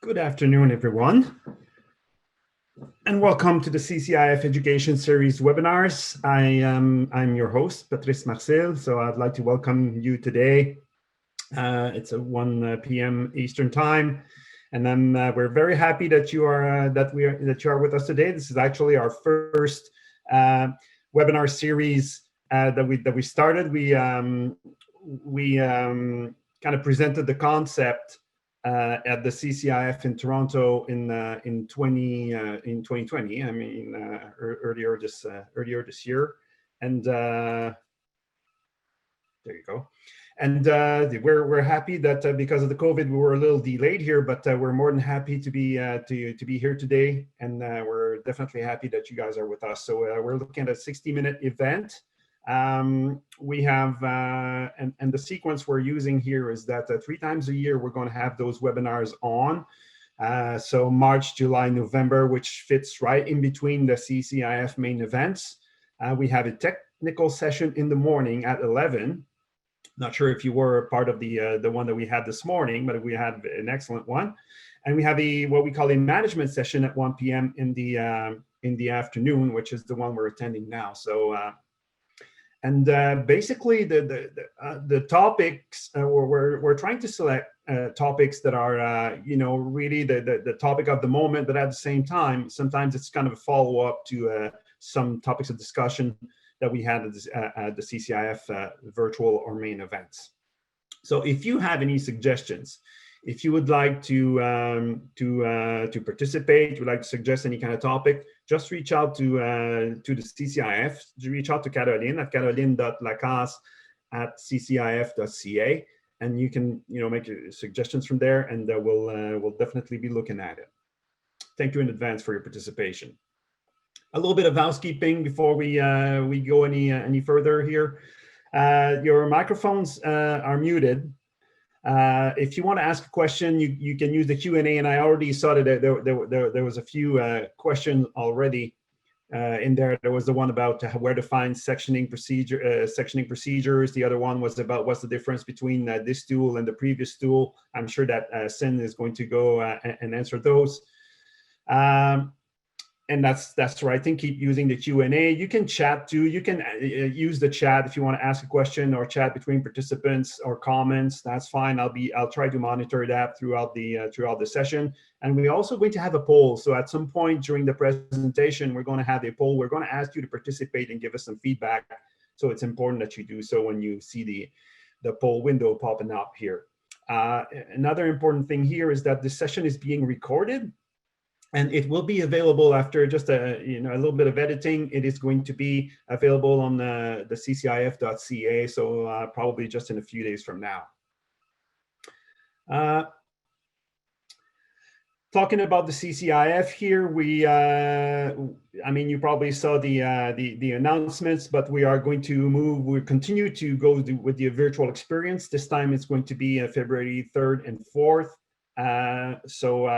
Good afternoon, everyone, and welcome to the CCIF Education Series webinars. I'm your host, Patrice Marcel, so I'd like to welcome you today. It's at 1 p.m. Eastern Time, and we're very happy that you are with us today. This is actually our first webinar series that we started. We kind of presented the concept at the CCIF in Toronto in 2020. I mean, earlier this year, and there you go. And we're happy that because of the COVID, we were a little delayed here, but we're more than happy to be here today, and we're definitely happy that you guys are with us. So we're looking at a 60-minute event. We have, and the sequence we're using here is that 3 times a year, we're going to have those webinars on. So March, July, November, which fits right in between the CCIF main events. We have a technical session in the morning at 11. Not sure if you were a part of the one that we had this morning, but we had an excellent one. And we have what we call a management session at 1 p.m. in the afternoon, which is the one we're attending now. So. Basically, the topics we're trying to select topics that are really the topic of the moment, but at the same time, sometimes it's kind of a follow up to some topics of discussion that we had at the CCIF virtual or main events. So, if you have any suggestions, if you would like to participate, you would like to suggest any kind of topic, just reach out to the CCIF. Reach out to Caroline at caroline.lacasse@ccif.ca, and you can make your suggestions from there, and we'll definitely be looking at it. Thank you in advance for your participation. A little bit of housekeeping before we go any further here. Your microphones are muted. If you want to ask a question, you can use the Q&A, and I already saw that there was a few questions already in there. There was the one about where to find sectioning procedures. The other one was about what's the difference between this tool and the previous tool. I'm sure that Sin is going to go and answer those. And that's the right thing. Keep using the Q&A. You can chat too. You can use the chat if you want to ask a question or chat between participants or comments. That's fine. I'll try to monitor that throughout the session. And we're also going to have a poll. So at some point during the presentation, we're going to have a poll. We're going to ask you to participate and give us some feedback. So it's important that you do so when you see the poll window popping up here. Another important thing here is that this session is being recorded. And it will be available after just a little bit of editing. It is going to be available on the ccif.ca, so probably just in a few days from now. Talking about the CCIF here, you probably saw the announcements, but we are going to we continue to go with the virtual experience. This time it's going to be February 3rd and 4th. So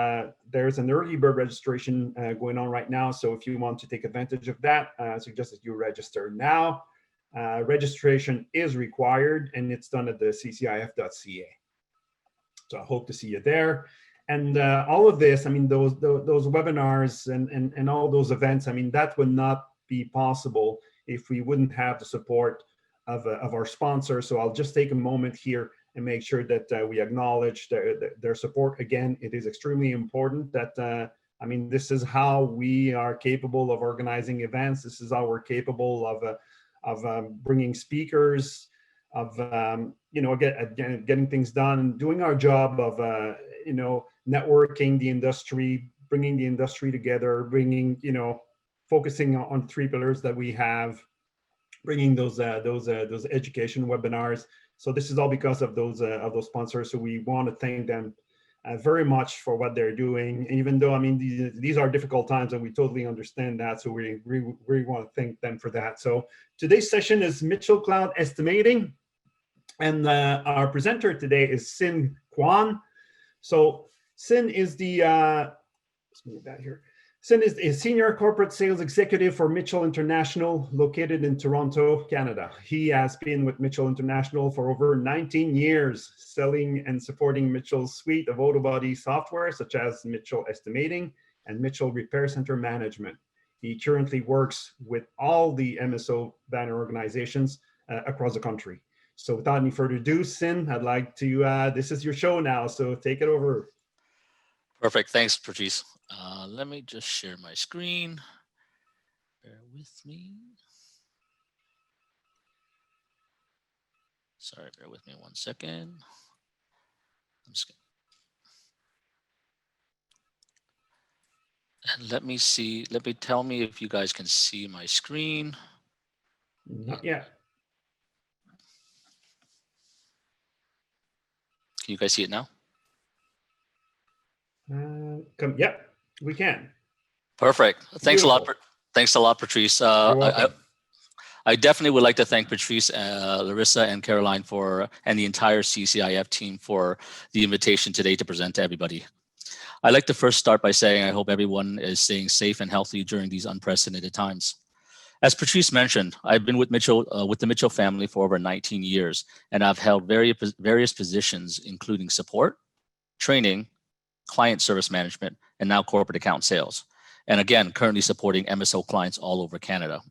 there's an early bird registration going on right now. So if you want to take advantage of that, I suggest that you register now. Registration is required, and it's done at the ccif.ca. So I hope to see you there. And all of this, those webinars and all those events, that would not be possible if we wouldn't have the support of our sponsor. So I'll just take a moment here and make sure that we acknowledge their support. Again, it is extremely important that, this is how we are capable of organizing events. This is how we're capable of bringing speakers, of, getting things done, and doing our job of, networking the industry, bringing the industry together, focusing on 3 pillars that we have, bringing those education webinars. So this is all because of those sponsors. So we want to thank them very much for what they're doing. Even though these are difficult times, and we totally understand that. So we really want to thank them for that. So today's session is Mitchell Cloud Estimating, and our presenter today is Sin Kwan. So Sin is let's move that here. Sin is a senior corporate sales executive for Mitchell International, located in Toronto, Canada. He has been with Mitchell International for over 19 years, selling and supporting Mitchell's suite of auto body software, such as Mitchell Estimating and Mitchell Repair Center Management. He currently works with all the MSO banner organizations across the country. So without any further ado, Sin, I'd like to, this is your show now, so take it over. Perfect. Thanks, Patrice. Let me just share my screen. Bear with me. Sorry, bear with me 1 second. I'm just and let me see. Tell me if you guys can see my screen. Not yet. Can you guys see it now? Yep, we can. Perfect. Thanks Beautiful. a lot. Thanks a lot, Patrice. You're welcome. I definitely would like to thank Patrice, Larissa, and Caroline and the entire CCIF team for the invitation today to present to everybody. I'd like to first start by saying I hope everyone is staying safe and healthy during these unprecedented times. As Patrice mentioned, I've been with the Mitchell family for over 19 years, and I've held various positions, including support, training, client service management, and now corporate account sales. And again, currently supporting MSO clients all over Canada.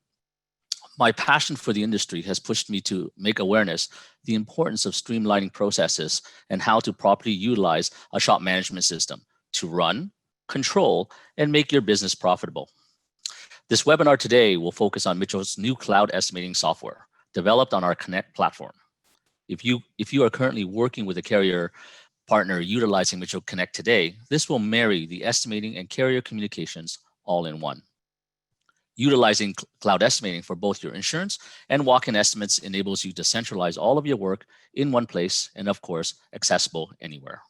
My passion for the industry has pushed me to make awareness the importance of streamlining processes and how to properly utilize a shop management system to run, control, and make your business profitable. This webinar today will focus on Mitchell's new cloud estimating software developed on our Connect platform. If you are currently working with a carrier partner utilizing Mitchell Connect today, this will marry the estimating and carrier communications all in one. Utilizing cloud estimating for both your insurance and walk-in estimates enables you to centralize all of your work in one place and, of course, accessible anywhere.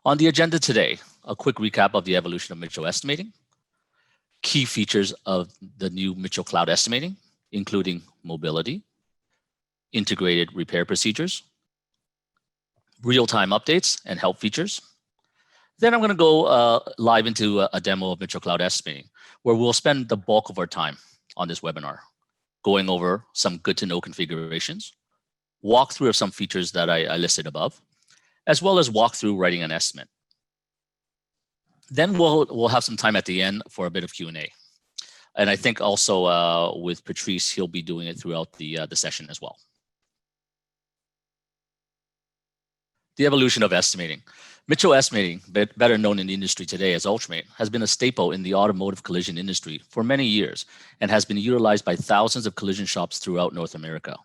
On the agenda today, a quick recap of the evolution of Mitchell Estimating, key features of the new Mitchell Cloud Estimating, including mobility, integrated repair procedures, real-time updates and help features. Then I'm going to go live into a demo of Mitchell Cloud Estimating, where we'll spend the bulk of our time on this webinar, going over some good-to-know configurations, walk through of some features that I listed above, as well as walk through writing an estimate. Then we'll have some time at the end for a bit of Q&A. And I think also with Patrice, he'll be doing it throughout the session as well. The evolution of estimating. Mitchell Estimating, better known in the industry today as Ultimate, has been a staple in the automotive collision industry for many years and has been utilized by thousands of collision shops throughout North America.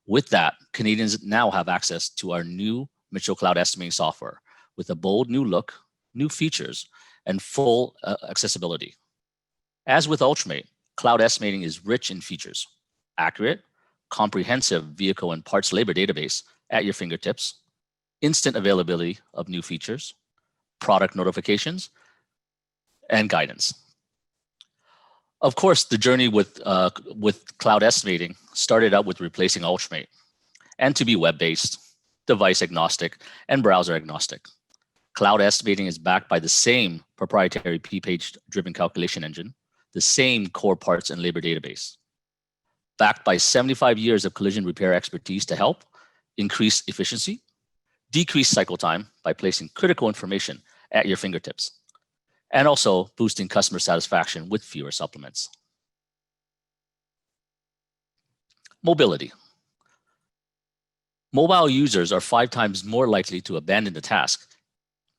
With that, Canadians now have access to our new Mitchell Cloud Estimating software with a bold new look, new features, and full accessibility. As with Ultimate, Cloud Estimating is rich in features, accurate, comprehensive vehicle and parts labor database at your fingertips, instant availability of new features, product notifications, and guidance. Of course, the journey with cloud estimating started out with replacing Ultimate and to be web-based, device agnostic, and browser agnostic. Cloud estimating is backed by the same proprietary P-page driven calculation engine, the same core parts and labor database, backed by 75 years of collision repair expertise to help increase efficiency, decrease cycle time by placing critical information at your fingertips, and also boosting customer satisfaction with fewer supplements. Mobility. Mobile users are 5 times more likely to abandon the task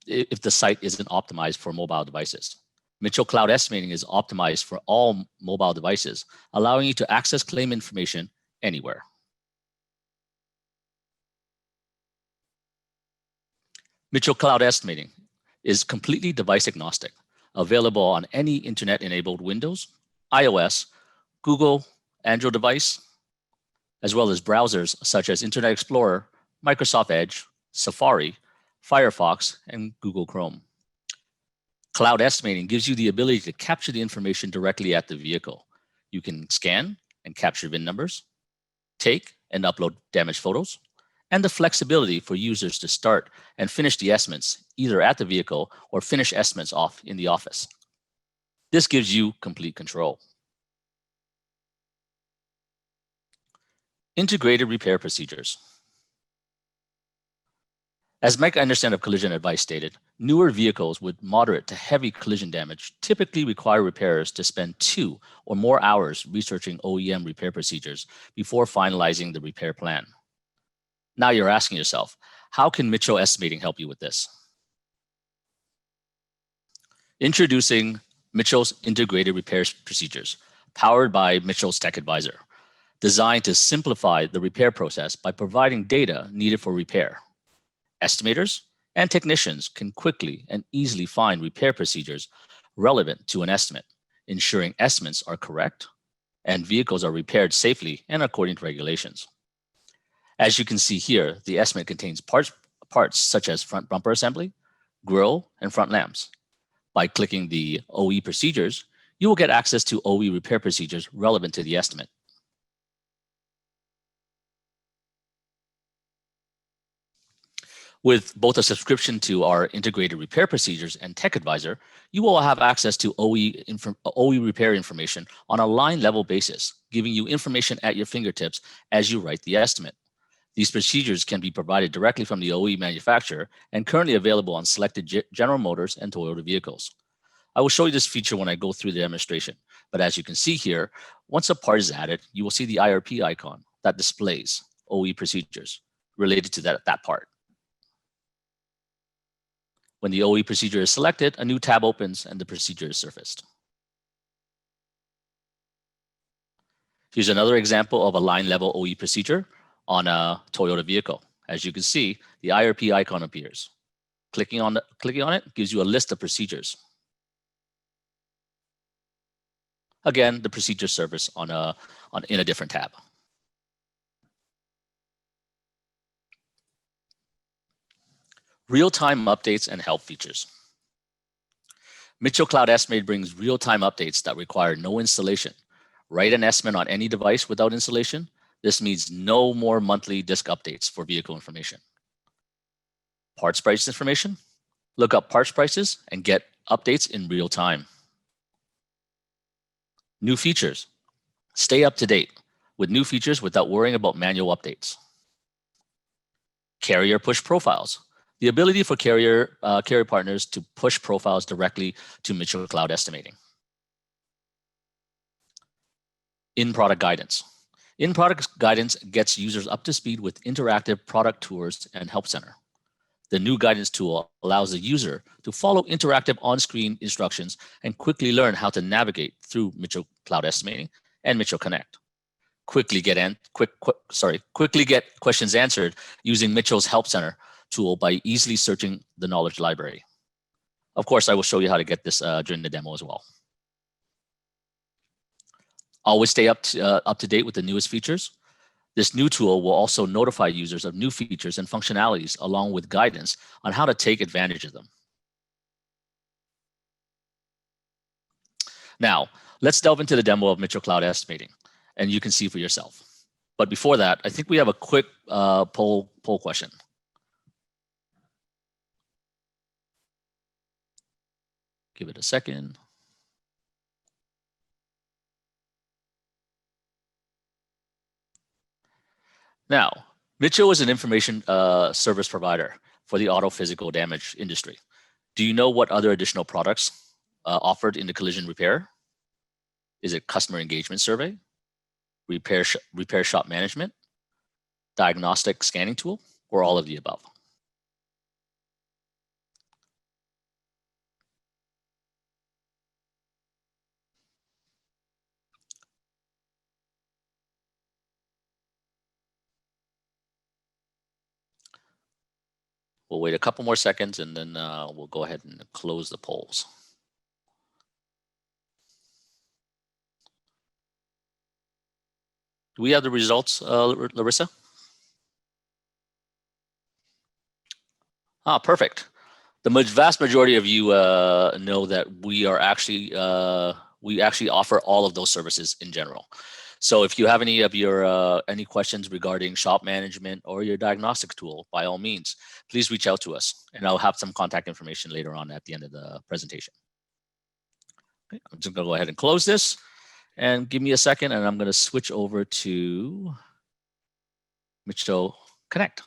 if the site isn't optimized for mobile devices. Mitchell Cloud Estimating is optimized for all mobile devices, allowing you to access claim information anywhere. Mitchell Cloud Estimating is completely device agnostic, available on any internet-enabled Windows, iOS, Google, Android device, as well as browsers such as Internet Explorer, Microsoft Edge, Safari, Firefox, and Google Chrome. Cloud Estimating gives you the ability to capture the information directly at the vehicle. You can scan and capture VIN numbers, take and upload damaged photos, and the flexibility for users to start and finish the estimates either at the vehicle or finish estimates off in the office. This gives you complete control. Integrated repair procedures. As Mike Anderson of Collision Advice stated, newer vehicles with moderate to heavy collision damage typically require repairers to spend 2 or more hours researching OEM repair procedures before finalizing the repair plan. Now you're asking yourself, how can Mitchell Estimating help you with this? Introducing Mitchell's Integrated Repair Procedures, powered by Mitchell's Tech Advisor, designed to simplify the repair process by providing data needed for repair. Estimators and technicians can quickly and easily find repair procedures relevant to an estimate, ensuring estimates are correct and vehicles are repaired safely and according to regulations. As you can see here, the estimate contains parts such as front bumper assembly, grille, and front lamps. By clicking the OE procedures, you will get access to OE repair procedures relevant to the estimate. With both a subscription to our integrated repair procedures and Tech Advisor, you will have access to OE repair information on a line level basis, giving you information at your fingertips as you write the estimate. These procedures can be provided directly from the OE manufacturer and currently available on selected General Motors and Toyota vehicles. I will show you this feature when I go through the demonstration, but as you can see here, once a part is added, you will see the IRP icon that displays OE procedures related to that part. When the OE procedure is selected, a new tab opens and the procedure is surfaced. Here's another example of a line level OE procedure on a Toyota vehicle. As you can see, the IRP icon appears. Clicking on it gives you a list of procedures. Again, the procedure surface in a different tab. Real-time updates and help features. Mitchell Cloud Estimate brings real-time updates that require no installation. Write an estimate on any device without installation. This means no more monthly disk updates for vehicle information. Parts price information. Look up parts prices and get updates in real time. New features. Stay up to date with new features without worrying about manual updates. Carrier push profiles. The ability for carrier partners to push profiles directly to Mitchell Cloud Estimating. In-product guidance. In-product guidance gets users up to speed with interactive product tours and help center. The new guidance tool allows the user to follow interactive on-screen instructions and quickly learn how to navigate through Mitchell Cloud Estimating and Mitchell Connect. Quickly get questions answered using Mitchell's Help Center tool by easily searching the knowledge library. Of course, I will show you how to get this during the demo as well. Always stay up to date with the newest features. This new tool will also notify users of new features and functionalities along with guidance on how to take advantage of them. Now, let's delve into the demo of Mitchell Cloud Estimating, and you can see for yourself. But before that, I think we have a quick poll question. Give it a second. Now, Mitchell is an information service provider for the auto physical damage industry. Do you know what other additional products offered in the collision repair? Is it customer engagement survey, repair shop management, diagnostic scanning tool, or all of the above? We'll wait a couple more seconds and then we'll go ahead and close the polls. Do we have the results, Larissa? Perfect. The vast majority of you know that we actually offer all of those services in general. So if you have any of your any questions regarding shop management or your diagnostic tool, by all means, please reach out to us, and I'll have some contact information later on at the end of the presentation. Okay, I'm just going to go ahead and close this, and give me a second, and I'm going to switch over to Mitchell Connect.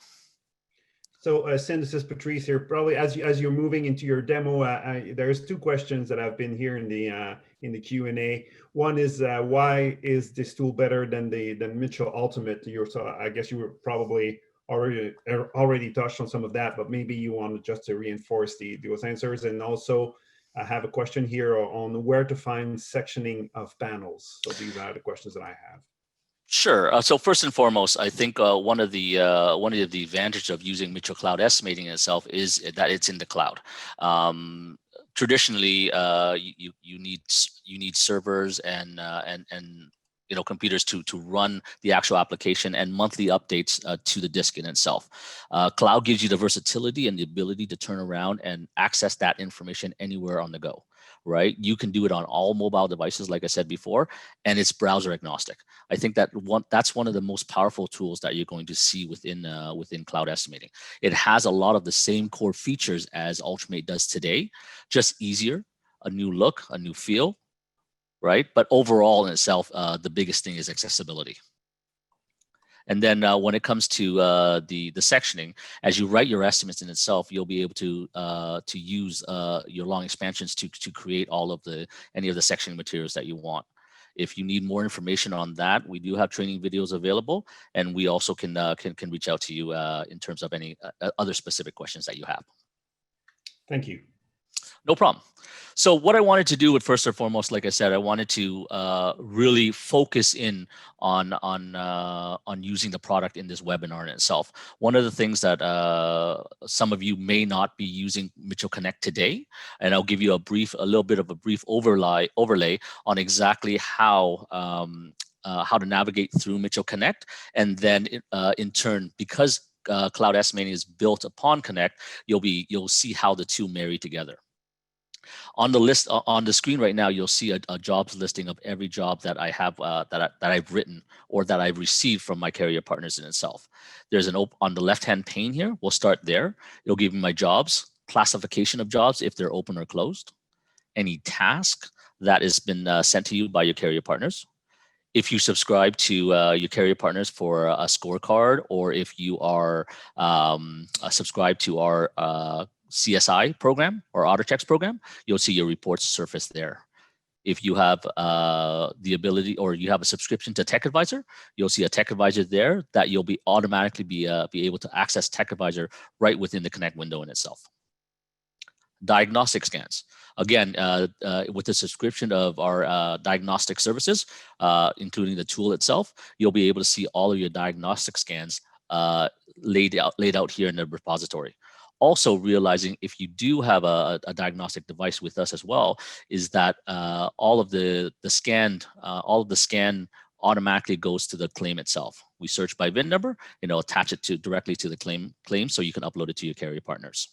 So, Sin, this is Patrice here. Probably as you're moving into your demo, there's two questions that have been here in the Q&A. One is why is this tool better than Mitchell Ultimate? So I guess you were probably already touched on some of that, but maybe you want just to reinforce those answers. And also, I have a question here on where to find sectioning of panels. So these are the questions that I have. Sure. So first and foremost, I think one of the advantages of using Mitchell Cloud Estimating itself is that it's in the cloud. Traditionally, you need servers and computers to run the actual application and monthly updates to the disk in itself. Cloud gives you the versatility and the ability to turn around and access that information anywhere on the go. Right? You can do it on all mobile devices, like I said before, and it's browser agnostic. I think that's one of the most powerful tools that you're going to see within Cloud Estimating. It has a lot of the same core features as Ultimate does today, just easier, a new look, a new feel, right? But overall in itself, the biggest thing is accessibility. And then when it comes to the sectioning, as you write your estimates in itself, you'll be able to use your long expansions to create any of the sectioning materials that you want. If you need more information on that, we do have training videos available, and we also can reach out to you in terms of any other specific questions that you have. Thank you. No problem. So what I wanted to do with first and foremost, like I said, I wanted to really focus in on using the product in this webinar in itself. One of the things that some of you may not be using Mitchell Connect today, and I'll give you a little bit of a brief overlay on exactly how to navigate through Mitchell Connect, and then in turn, because Cloud Estimating is built upon Connect, you'll see how the two marry together. On the list on the screen right now, you'll see a jobs listing of every job that I have that I've written or that I've received from my carrier partners in itself. There's on the left-hand pane here. We'll start there. It'll give me my jobs, classification of jobs if they're open or closed, any task that has been sent to you by your carrier partners. If you subscribe to your carrier partners for a scorecard, or if you are subscribed to our CSI program or AutoChecks program, you'll see your reports surface there. If you have the ability, or you have a subscription to Tech Advisor, you'll see a Tech Advisor there that you'll be automatically be able to access Tech Advisor right within the Connect window in itself. Diagnostic scans. Again, with the subscription of our diagnostic services, including the tool itself, you'll be able to see all of your diagnostic scans laid out here in the repository. Also realizing if you do have a diagnostic device with us as well, is that all of the scan automatically goes to the claim itself. We search by VIN number, attach it directly to the claim so you can upload it to your carrier partners.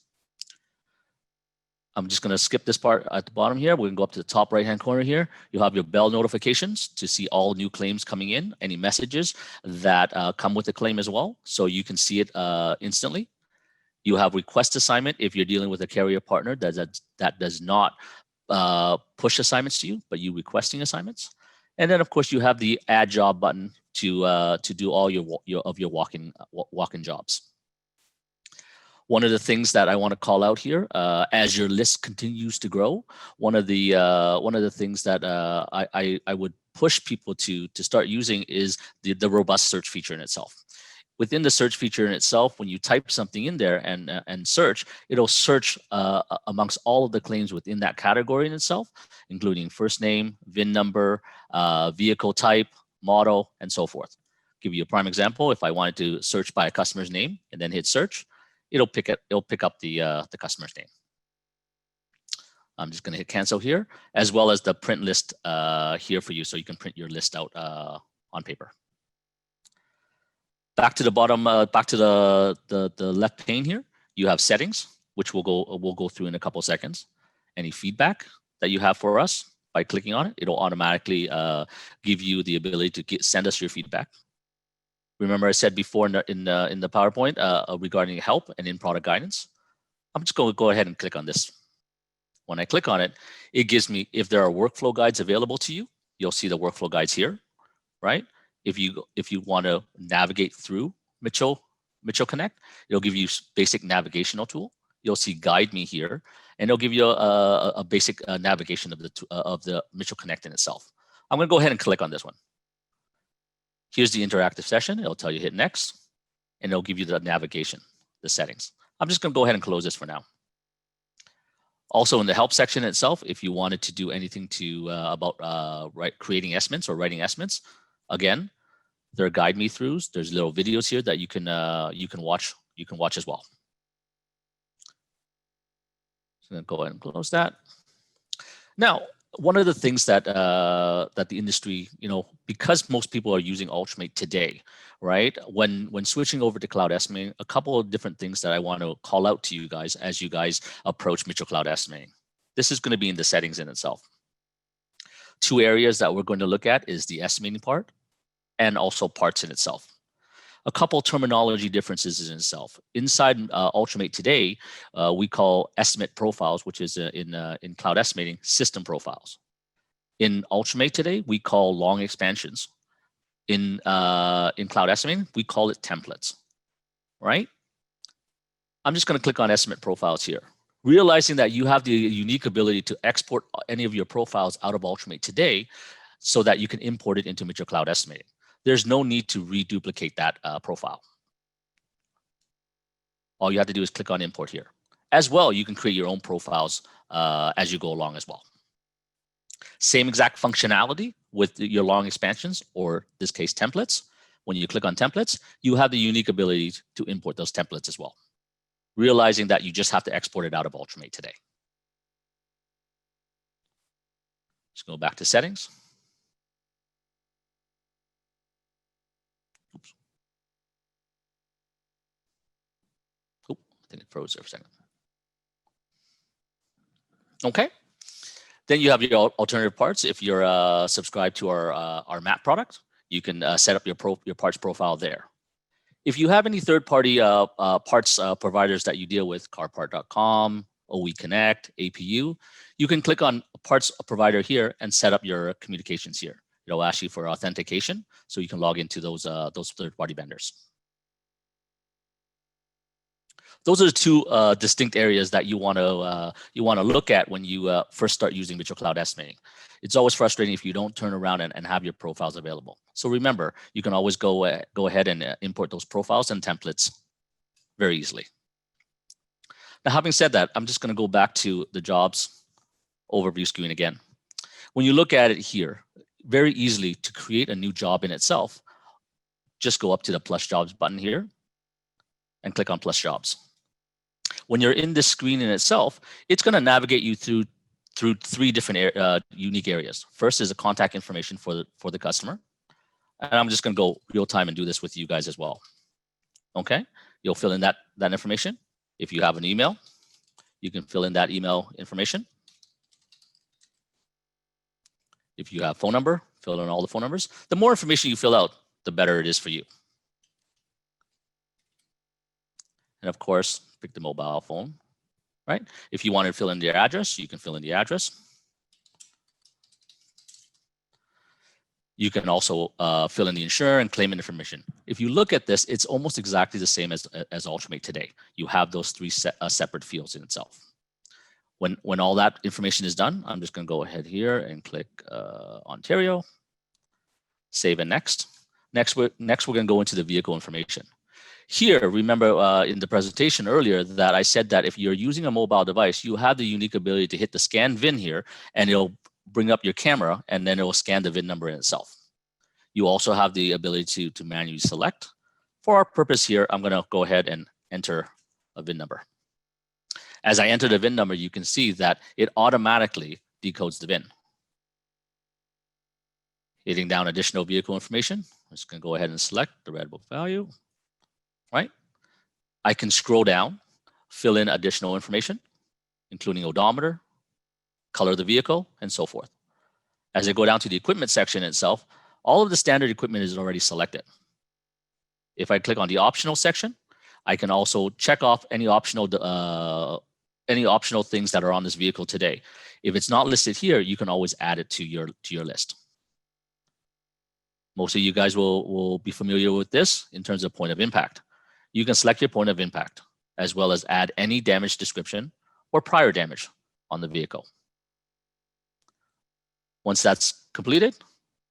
I'm just going to skip this part at the bottom here. We're going to go up to the top right-hand corner here. You'll have your bell notifications to see all new claims coming in, any messages that come with the claim as well, so you can see it instantly. You have request assignment if you're dealing with a carrier partner that does not push assignments to you, but you requesting assignments. And then, of course, you have the add job button to do all your walk-in jobs. One of the things that I want to call out here, as your list continues to grow, one of the things that I would push people to start using is the robust search feature in itself. Within the search feature in itself, when you type something in there and search, it'll search amongst all of the claims within that category in itself, including first name, VIN number, vehicle type, model, and so forth. Give you a prime example. If I wanted to search by a customer's name and then hit search, it'll pick up the customer's name. I'm just going to hit cancel here, as well as the print list here for you, so you can print your list out on paper. Back to the bottom, back to the left pane here, you have settings, which we'll go through in a couple seconds. Any feedback that you have for us, By clicking on it, it'll automatically give you the ability to send us your feedback. Remember, I said before in the PowerPoint regarding help and in-product guidance. I'm just going to go ahead and click on this. When I click on it, it gives me, if there are workflow guides available to you, you'll see the workflow guides here, right? If you want to navigate through Mitchell Connect, it'll give you basic navigational tool. You'll see Guide Me here, and it'll give you a basic navigation of the Mitchell Connect in itself. I'm going to go ahead and click on this one. Here's the interactive session. It'll tell you hit next, and it'll give you the navigation, the settings. I'm just going to go ahead and close this for now. Also in the help section itself, if you wanted to do anything about creating estimates or writing estimates, again, there are guide me throughs. There's little videos here that you can watch. You can watch as well. So I'm going to go ahead and close that. Now, one of the things that that the industry, because most people are using Ultimate today, right? When switching over to cloud estimating, a couple of different things that I want to call out to you guys as you guys approach Mitchell Cloud Estimating. This is going to be in the settings in itself. Two areas that we're going to look at is the estimating part and also parts in itself. A couple terminology differences in itself. Inside Ultimate today, we call estimate profiles, which is in cloud estimating, system profiles. In Ultimate today, we call long expansions. In cloud estimating, we call it templates, right? I'm just going to click on estimate profiles here. Realizing that you have the unique ability to export any of your profiles out of Ultimate today so that you can import it into Mitchell Cloud Estimating. There's no need to reduplicate that profile. All you have to do is click on import here. As well, you can create your own profiles as you go along as well. Same exact functionality with your long expansions, or in this case, templates. When you click on templates, you have the unique ability to import those templates as well. Realizing that you just have to export it out of Ultimate today. Just go back to settings. Oops. Oh, I think it froze there for a second. Okay. Then you have your alternative parts. If you're subscribed to our map product, you can set up your parts profile there. If you have any third-party parts providers that you deal with, carpart.com, OE Connect, APU, you can click on parts provider here and set up your communications here. It'll ask you for authentication, so you can log into those third-party vendors. Those are the two distinct areas that you want to look at when you first start using Mitchell Cloud Estimating. It's always frustrating if you don't turn around and have your profiles available. So remember, you can always go ahead and import those profiles and templates very easily. Now, having said that, I'm just going to go back to the jobs overview screen again. When you look at it here, very easily to create a new job in itself, just go up to the plus jobs button here and click on plus jobs. When you're in this screen in itself, it's going to navigate you through three different unique areas. First is the contact information for the customer. And I'm just going to go real time and do this with you guys as well. Okay, you'll fill in that information. If you have an email, you can fill in that email information. If you have phone number, fill in all the phone numbers. The more information you fill out, the better it is for you. And of course, pick the mobile phone, right? If you want to fill in your address, you can fill in the address. You can also fill in the insurer and claimant information. If you look at this, it's almost exactly the same as Ultimate today. You have those three separate fields in itself. When all that information is done, I'm just going to go ahead here and click Ontario, save and next. Next, we're going to go into the vehicle information. Here, remember in the presentation earlier that I said that if you're using a mobile device, you have the unique ability to hit the scan VIN here, and it'll bring up your camera, and then it will scan the VIN number in itself. You also have the ability to manually select. For our purpose here, I'm going to go ahead and enter a VIN number. As I enter the VIN number, you can see that it automatically decodes the VIN. Hitting down additional vehicle information, I'm just going to go ahead and select the red book value. Right? I can scroll down, fill in additional information, including odometer, color of the vehicle, and so forth. As I go down to the equipment section itself, all of the standard equipment is already selected. If I click on the optional section, I can also check off any optional things that are on this vehicle today. If it's not listed here, you can always add it to your list. Most of you guys will be familiar with this in terms of point of impact. You can select your point of impact, as well as add any damage description or prior damage on the vehicle. Once that's completed,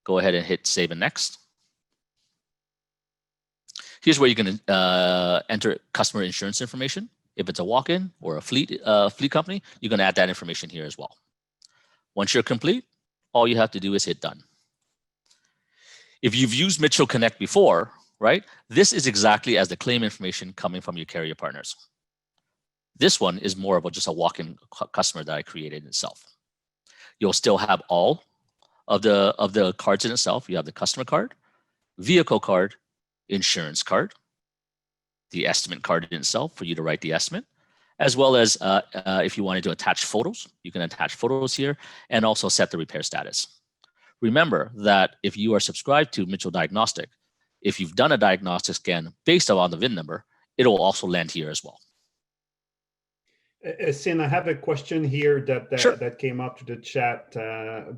go ahead and hit save and next. Here's where you can enter customer insurance information. If it's a walk-in or a fleet company, you can add that information here as well. Once you're complete, all you have to do is hit done. If you've used Mitchell Connect before, right, this is exactly as the claim information coming from your carrier partners. This one is more of just a walk-in customer that I created itself. You'll still have all of the cards in itself. You have the customer card, vehicle card, insurance card, the estimate card in itself for you to write the estimate, as well as if you wanted to attach photos, you can attach photos here and also set the repair status. Remember that if you are subscribed to Mitchell Diagnostic, if you've done a diagnostic scan based on the VIN number, it will also land here as well. Sin, I have a question here Sure. that came up to the chat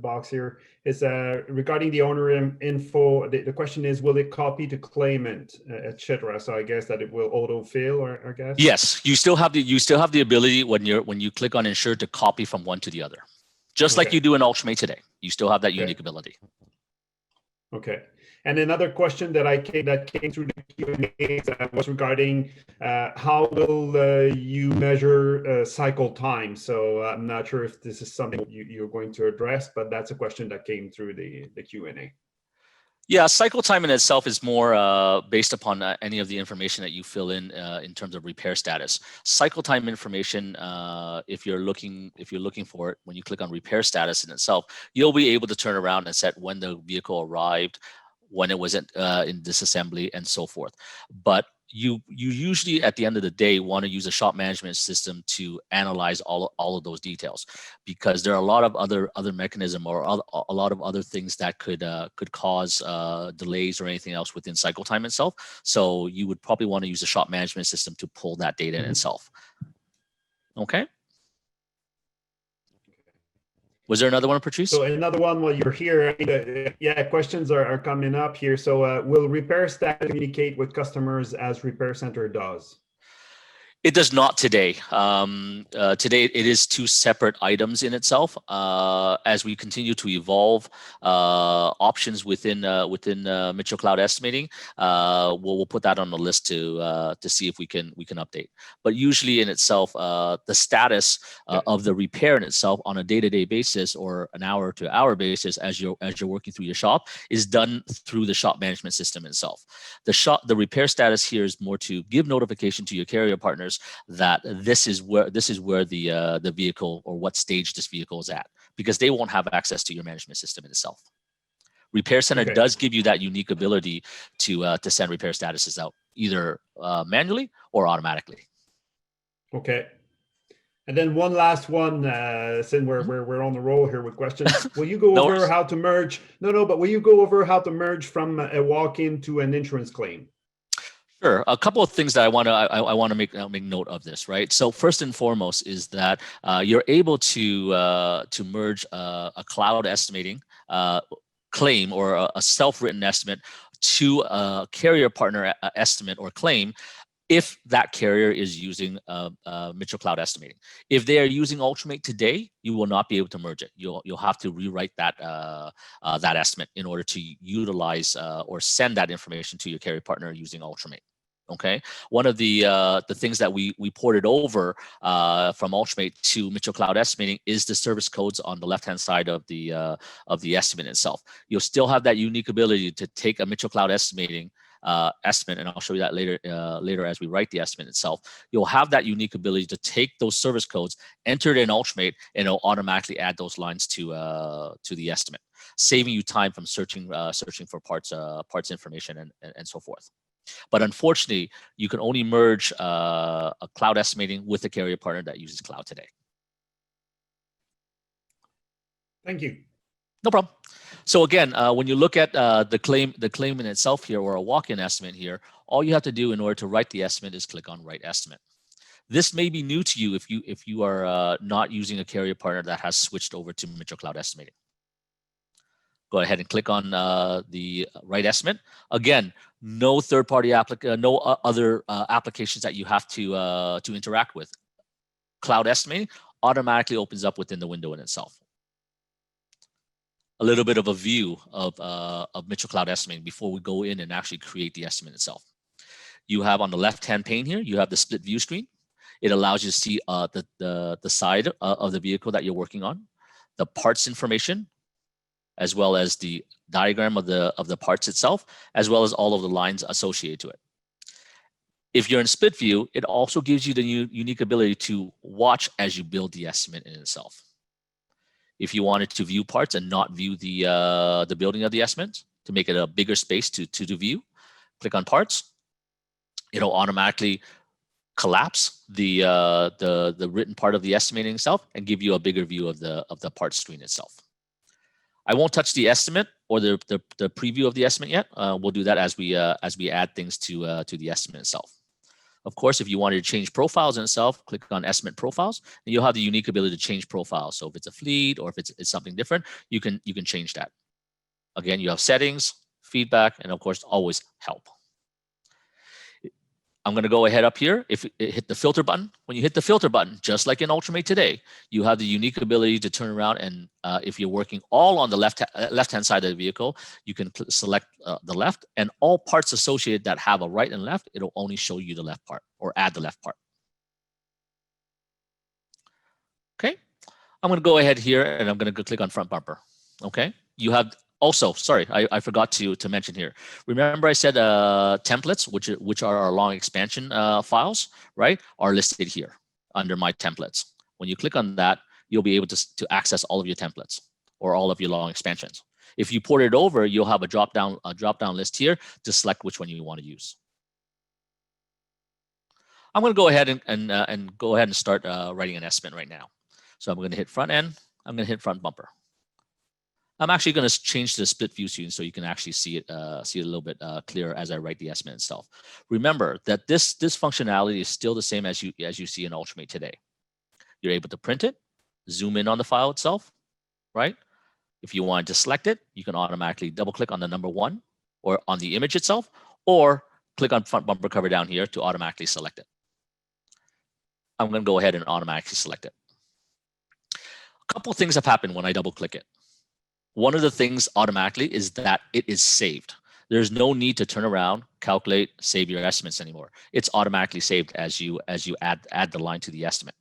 box here. Is regarding the owner info. The question is, will it copy to claimant, etc.? So I guess that it will autofill, or I guess. Yes, you still have the ability when you click on insure to copy from one to the other, just like you do in Ultimate today. You still have that unique ability. Okay. And another question that came through the Q&A was regarding how will you measure cycle time? So I'm not sure if this is something you're going to address, but that's a question that came through the Q&A. Yeah, cycle time in itself is more based upon any of the information that you fill in terms of repair status. Cycle time information, if you're looking for it, when you click on repair status in itself, you'll be able to turn around and set when the vehicle arrived, when it was in disassembly, and so forth. But you usually at the end of the day want to use a shop management system to analyze all of those details, because there are a lot of other mechanism or a lot of other things that could cause delays or anything else within cycle time itself. So you would probably want to use a shop management system to pull that data in itself. Okay. Was there another one, Patrice? So another one while you're here. Yeah, questions are coming up here. So will repair staff communicate with customers as Repair Center does? It does not today. Today, it is two separate items in itself. As we continue to evolve options within Mitchell Cloud Estimating, we'll put that on the list to see if we can update. But usually in itself, the status of the repair in itself on a day-to-day basis or an hour-to-hour basis as you're working through your shop is done through the shop management system itself. The repair status here is more to give notification to your carrier partners that this is where the vehicle or what stage this vehicle is at, because they won't have access to your management system in itself. Repair Center does give you that unique ability to send repair statuses out either manually or automatically. Okay. And then one last one, since we're on the roll here with questions. Will you go over how to merge? But will you go over how to merge from a walk-in to an insurance claim? Sure. A couple of things that I want to make note of this, right? So first and foremost is that you're able to merge a cloud estimating claim or a self-written estimate to a carrier partner estimate or claim if that carrier is using Mitchell Cloud Estimating. If they are using Ultimate today, you will not be able to merge it. You'll have to rewrite that that estimate in order to utilize or send that information to your carrier partner using Ultimate. Okay, one of the things that we ported over from Ultimate to Mitchell Cloud Estimating is the service codes on the left-hand side of the estimate itself. You'll still have that unique ability to take a Mitchell Cloud Estimating estimate, and I'll show you that later as we write the estimate itself. You'll have that unique ability to take those service codes, enter it in Ultimate, and it'll automatically add those lines to the estimate, saving you time from searching for parts information and so forth. But unfortunately, you can only merge a cloud estimating with a carrier partner that uses cloud today. Thank you. No problem. So again, when you look at the claim in itself here, or a walk-in estimate here, all you have to do in order to write the estimate is click on Write Estimate. This may be new to you if you are not using a carrier partner that has switched over to Mitchell Cloud Estimating. Go ahead and click on the Write Estimate. Again, no third-party no other applications that you have to interact with. Cloud Estimating automatically opens up within the window in itself. A little bit of a view of Mitchell Cloud Estimating before we go in and actually create the estimate itself. You have on the left-hand pane here, you have the split view screen. It allows you to see the side of the vehicle that you're working on, the parts information, as well as the diagram of the parts itself, as well as all of the lines associated to it. If you're in split view, it also gives you the unique ability to watch as you build the estimate in itself. If you wanted to view parts and not view the building of the estimate, to make it a bigger space to view, click on parts. It'll automatically collapse the written part of the estimating itself and give you a bigger view of the part screen itself. I won't touch the estimate or the preview of the estimate yet. We'll do that as we add things to the estimate itself. Of course, if you wanted to change profiles in itself, click on Estimate Profiles, and you'll have the unique ability to change profiles. So if it's a fleet or if it's something different, you can change that. Again, you have settings, feedback, and of course, always help. I'm going to go ahead up here. If you hit the filter button, when you hit the filter button, just like in Ultramate today, you have the unique ability to turn around and if you're working all on the left-hand side of the vehicle, you can select the left, and all parts associated that have a right and left, it'll only show you the left part or add the left part. Okay, I'm going to go ahead here and I'm going to click on front bumper. Okay, you have also, sorry, I forgot to mention here. Remember I said templates, which are our long expansion files, right, are listed here under my templates. When you click on that, you'll be able to access all of your templates or all of your long expansions. If you port it over, you'll have a drop down list here to select which one you want to use. I'm going to go ahead and go ahead and start writing an estimate right now. So I'm going to hit front end. I'm going to hit front bumper. I'm actually going to change to the split view screen so you can actually see it a little bit clearer as I write the estimate itself. Remember that this functionality is still the same as you see in Ultramate today. You're able to print it, zoom in on the file itself, right? If you wanted to select it, you can automatically double click on the number 1 or on the image itself, or click on front bumper cover down here to automatically select it. I'm going to go ahead and automatically select it. A couple of things have happened when I double click it. One of the things automatically is that it is saved. There's no need to turn around, calculate, save your estimates anymore. It's automatically saved as you add the line to the estimate.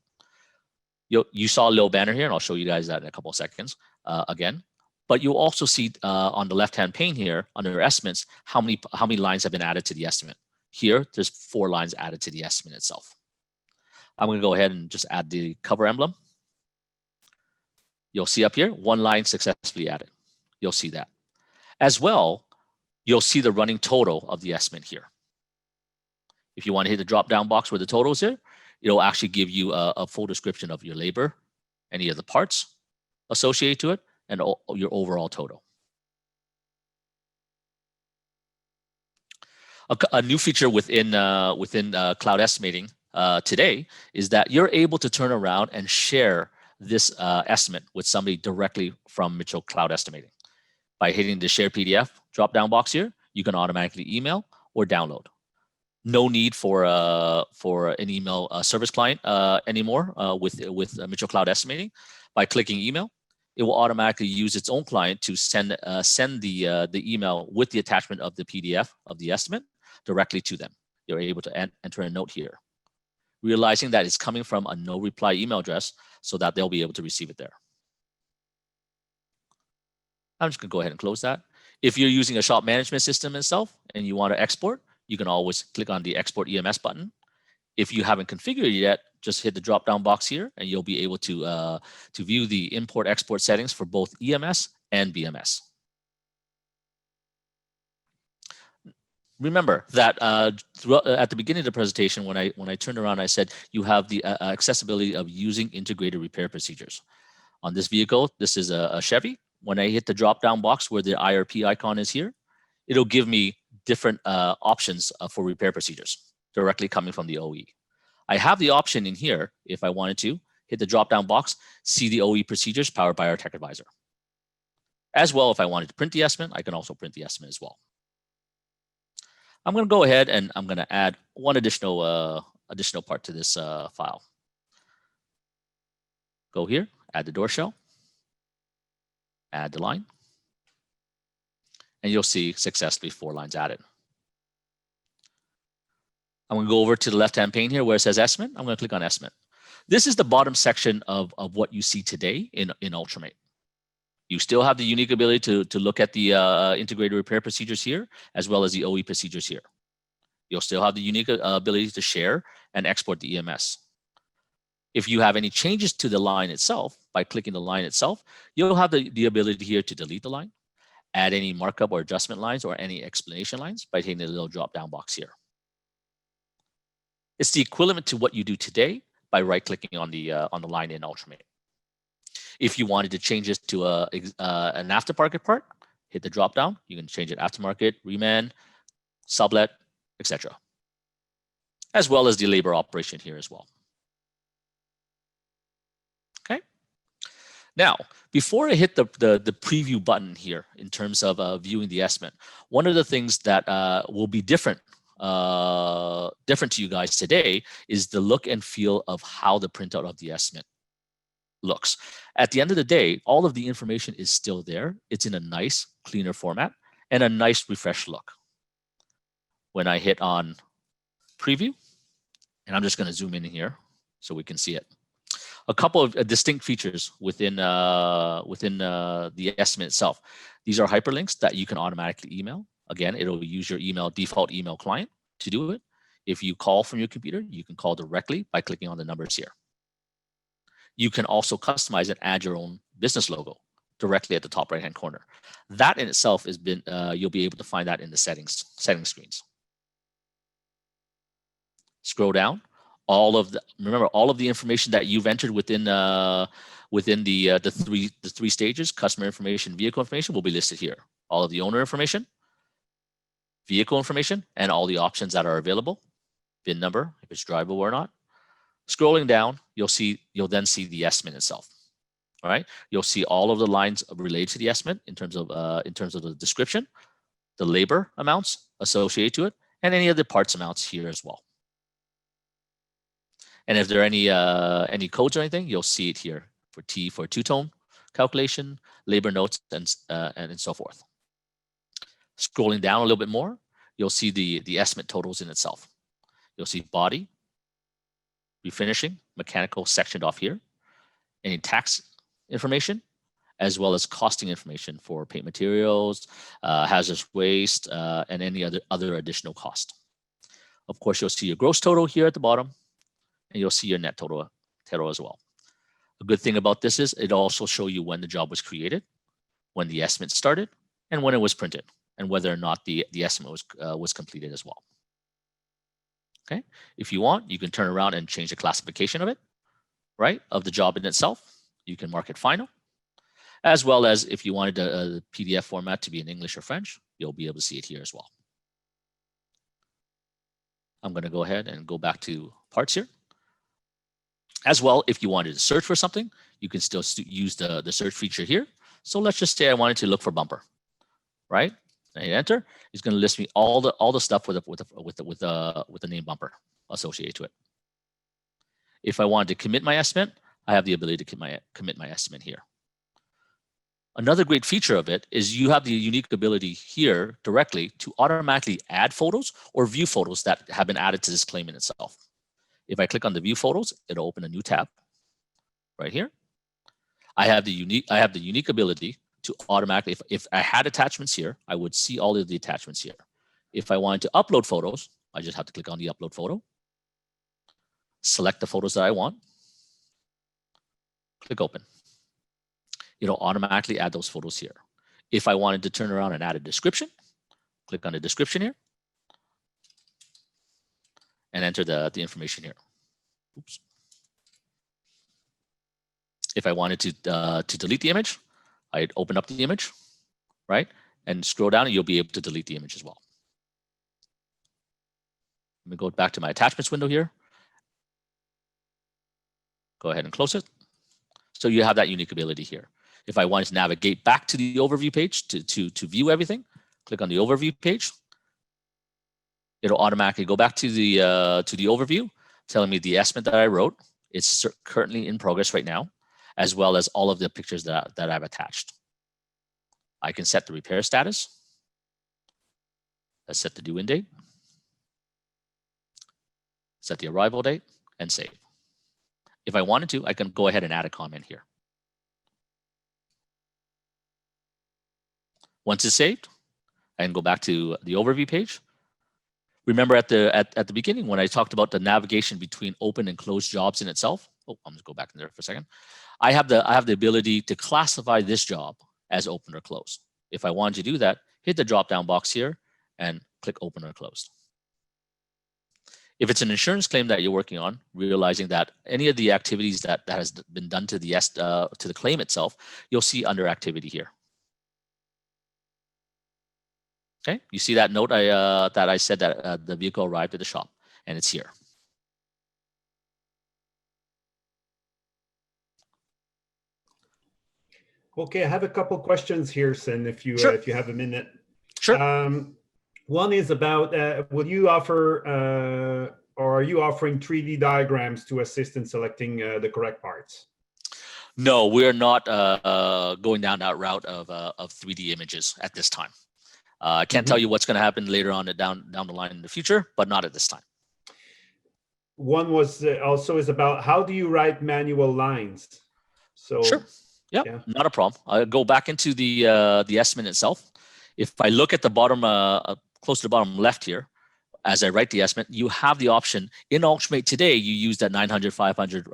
You saw a little banner here, and I'll show you guys that in a couple of seconds again. But you'll also see on the left-hand pane here under estimates how many lines have been added to the estimate. Here, there's 4 lines added to the estimate itself. I'm going to go ahead and just add the cover emblem. You'll see up here, 1 line successfully added. You'll see that. As well, you'll see the running total of the estimate here. If you want to hit the drop-down box where the total is here, it'll actually give you a full description of your labor, any of the parts associated to it, and your overall total. A new feature within Cloud Estimating today is that you're able to turn around and share this estimate with somebody directly from Mitchell Cloud Estimating. By hitting the Share PDF drop-down box here, you can automatically email or download. No need for an email service client anymore with Mitchell Cloud Estimating. By clicking email, it will automatically use its own client to send the email with the attachment of the PDF of the estimate directly to them. You're able to enter a note here, realizing that it's coming from a no reply email address so that they'll be able to receive it there. I'm just going to go ahead and close that. If you're using a shop management system itself and you want to export, you can always click on the Export EMS button. If you haven't configured it yet, just hit the drop-down box here and you'll be able to view the import-export settings for both EMS and BMS. Remember that at the beginning of the presentation, when I turned around, I said you have the accessibility of using integrated repair procedures. On this vehicle, this is a Chevy. when I hit the drop-down box where the IRP icon is here, it'll give me different options for repair procedures directly coming from the OE. I have the option in here, if I wanted to, hit the drop-down box, see the OE procedures powered by our Tech Advisor. As well, if I wanted to print the estimate, I can also print the estimate as well. I'm going to go ahead and I'm going to add one additional part to this file. Go here, add the door shell, add the line, and you'll see successfully 4 lines added. I'm going to go over to the left-hand pane here where it says estimate. I'm going to click on estimate. This is the bottom section of what you see today in Ultramate. You still have the unique ability to look at the integrated repair procedures here, as well as the OE procedures here. You'll still have the unique ability to share and export the EMS. If you have any changes to the line itself, by clicking the line itself, you'll have the ability here to delete the line, add any markup or adjustment lines or any explanation lines by hitting the little drop-down box here. It's the equivalent to what you do today by right-clicking on the line in Ultramate. If you wanted to change this to an aftermarket part, hit the drop-down. You can change it aftermarket, reman, sublet, etc. As well as the labor operation here as well. Okay. Now, before I hit the preview button here in terms of viewing the estimate, one of the things that will be different to you guys today is the look and feel of how the printout of the estimate looks. At the end of the day, all of the information is still there. It's in a nice, cleaner format and a nice refreshed look. When I hit on preview, and I'm just going to zoom in here so we can see it. A couple of distinct features within the estimate itself. These are hyperlinks that you can automatically email. Again, it'll use your default email client to do it. If you call from your computer, you can call directly by clicking on the numbers here. You can also customize and add your own business logo directly at the top right-hand corner. That in itself has been, you'll be able to find that in the settings screens. Scroll down. Remember all of the information that you've entered within the three stages: customer information, vehicle information, will be listed here. All of the owner information, vehicle information, and all the options that are available. VIN number, if it's drivable or not. Scrolling down, you'll then see the estimate itself. All right, you'll see all of the lines related to the estimate in terms of the description, the labor amounts associated to it, and any other parts amounts here as well. And if there are any codes or anything, you'll see it here for T for two-tone calculation, labor notes, and so forth. Scrolling down a little bit more, you'll see the estimate totals in itself. You'll see body, refinishing, mechanical sectioned off here, any tax information, as well as costing information for paint materials, hazardous waste, and any other additional cost. Of course, you'll see your gross total here at the bottom, and you'll see your net total as well. A good thing about this is it'll also show you when the job was created, when the estimate started, and when it was printed, and whether or not the estimate was completed as well. Okay, if you want, you can turn around and change the classification of it, right, of the job in itself. You can mark it final, as well as if you wanted a PDF format to be in English or French, you'll be able to see it here as well. I'm going to go ahead and go back to parts here. As well, if you wanted to search for something, you can still use the search feature here. So let's just say I wanted to look for bumper, right? And hit enter. It's going to list me all the stuff with the name bumper associated to it. If I wanted to commit my estimate, I have the ability to commit my estimate here. Another great feature of it is you have the unique ability here directly to automatically add photos or view photos that have been added to this claim in itself. If I click on the view photos, it'll open a new tab right here. I have the unique ability to automatically, if I had attachments here, I would see all of the attachments here. If I wanted to upload photos, I just have to click on the upload photo, select the photos that I want, click open. It'll automatically add those photos here. If I wanted to turn around and add a description, click on the description here and enter the information here. Oops. If I wanted to delete the image, I'd open up the image, right? And scroll down and you'll be able to delete the image as well. Let me go back to my attachments window here. Go ahead and close it. So you have that unique ability here. If I want to navigate back to the overview page to view everything, click on the overview page. It'll automatically go back to the overview, telling me the estimate that I wrote. It's currently in progress right now, as well as all of the pictures that I've attached. I can set the repair status. Let's set the due in date. Set the arrival date and save. If I wanted to, I can go ahead and add a comment here. Once it's saved, I can go back to the overview page. Remember at the beginning when I talked about the navigation between open and closed jobs in itself. Oh, I'm just go back in there for a second. I have the ability to classify this job as open or closed. If I wanted to do that, hit the drop down box here and click open or closed. If it's an insurance claim that you're working on, realizing that any of the activities that has been done to the claim itself, you'll see under activity here. Okay, you see that note that I said that the vehicle arrived at the shop, and it's here. Okay, I have a couple questions here, Sin, if you Sure. if you have a minute. Sure. One is about, will you offer or are you offering 3D diagrams to assist in selecting the correct parts? No, we're not going down that route of 3D images at this time. I can't tell you what's going to happen later on down the line in the future, but not at this time. One was also is about how do you write manual lines? So sure. Yep, yeah, not a problem. I'll go back into the estimate itself. If I look at the bottom, close to the bottom left here, as I write the estimate, you have the option in Ultimate today. You use that 900, 500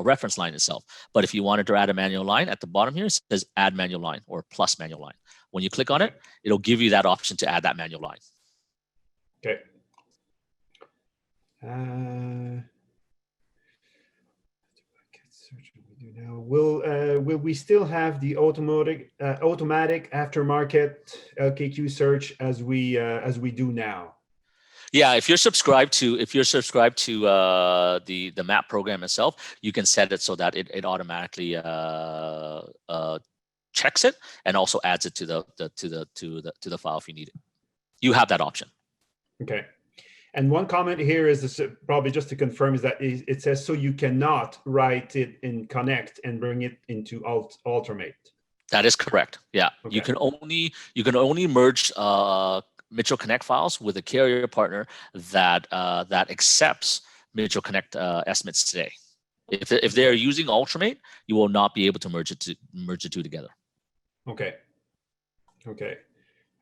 reference line itself. But if you wanted to add a manual line at the bottom here, it says add manual line or plus manual line. When you click on it, it'll give you that option to add that manual line. Okay. Now, will we still have the automatic aftermarket LKQ search as we do now? Yeah, if you're subscribed to the map program itself, you can set it so that it automatically checks it and also adds it to the file if you need it. You have that option. Okay. And one comment here is probably just to confirm is that it says so you cannot write it in Connect and bring it into Ultimate. That is correct. Yeah, okay. You can only merge Mitchell Connect files with a carrier partner that accepts Mitchell Connect estimates today. If they're using Ultimate, you will not be able to merge the two together. Okay. Okay.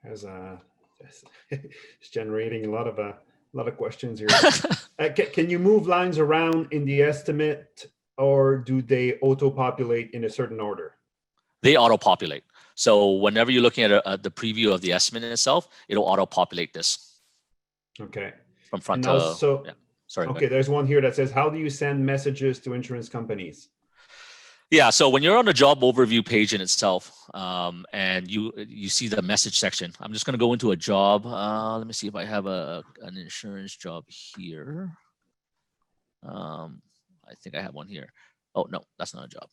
It's generating a lot of questions here. Can you move lines around in the estimate, or do they auto-populate in a certain order? They auto-populate. So whenever you're looking at the preview of the estimate itself, it'll auto-populate this. Okay. From front to also, yeah. Sorry. Okay, there's one here that says, how do you send messages to insurance companies? Yeah, so when you're on the job overview page in itself, and you see the message section, I'm just going to go into a job. Let me see if I have an insurance job here. I think I have one here. Oh no, that's not a job.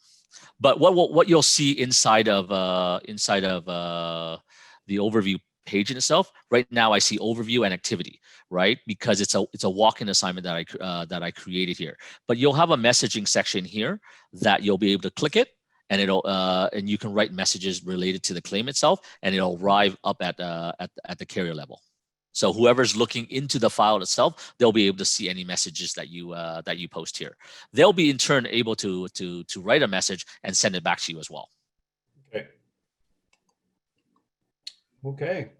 But what you'll see inside of the overview page in itself, right now I see overview and activity, right? Because it's a walk-in assignment that I created here. But you'll have a messaging section here that you'll be able to click it, and it'll and you can write messages related to the claim itself, and it'll arrive up at the carrier level. So whoever's looking into the file itself, they'll be able to see any messages that you post here. They'll be in turn able to write a message and send it back to you as well. Okay. Okay.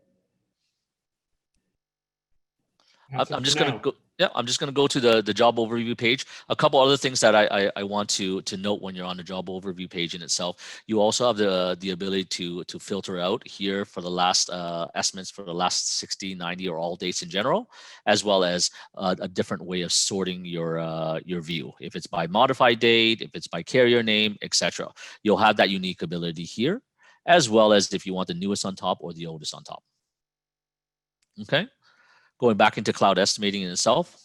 I'm just going to go. Yeah, I'm just going to go to the job overview page. A couple other things that I want to note when you're on the job overview page in itself. You also have the ability to filter out here for the last estimates for the last 60, 90, or all dates in general, as well as a different way of sorting your view. If it's by modified date, if it's by carrier name, etc. You'll have that unique ability here. as well as if you want the newest on top or the oldest on top. Okay, going back into cloud estimating in itself.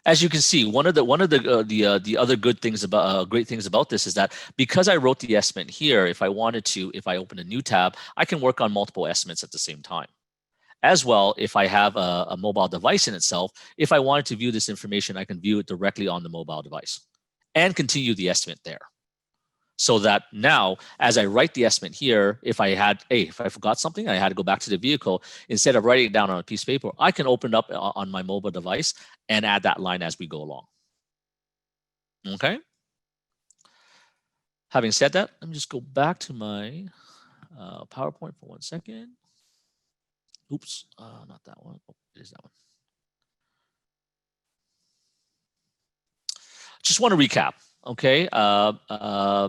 As you can see, one of the other good things about great things about this is that because I wrote the estimate here, if I wanted to, if I open a new tab, I can work on multiple estimates at the same time. As well, if I have a mobile device in itself, if I wanted to view this information, I can view it directly on the mobile device and continue the estimate there. So that now, as I write the estimate here, if I forgot something, I had to go back to the vehicle, instead of writing it down on a piece of paper, I can open it up on my mobile device and add that line as we go along. Okay. Having said that, let me just go back to my PowerPoint for 1 second. Oops, not that one. Oh, it is that one. Just want to recap. Okay,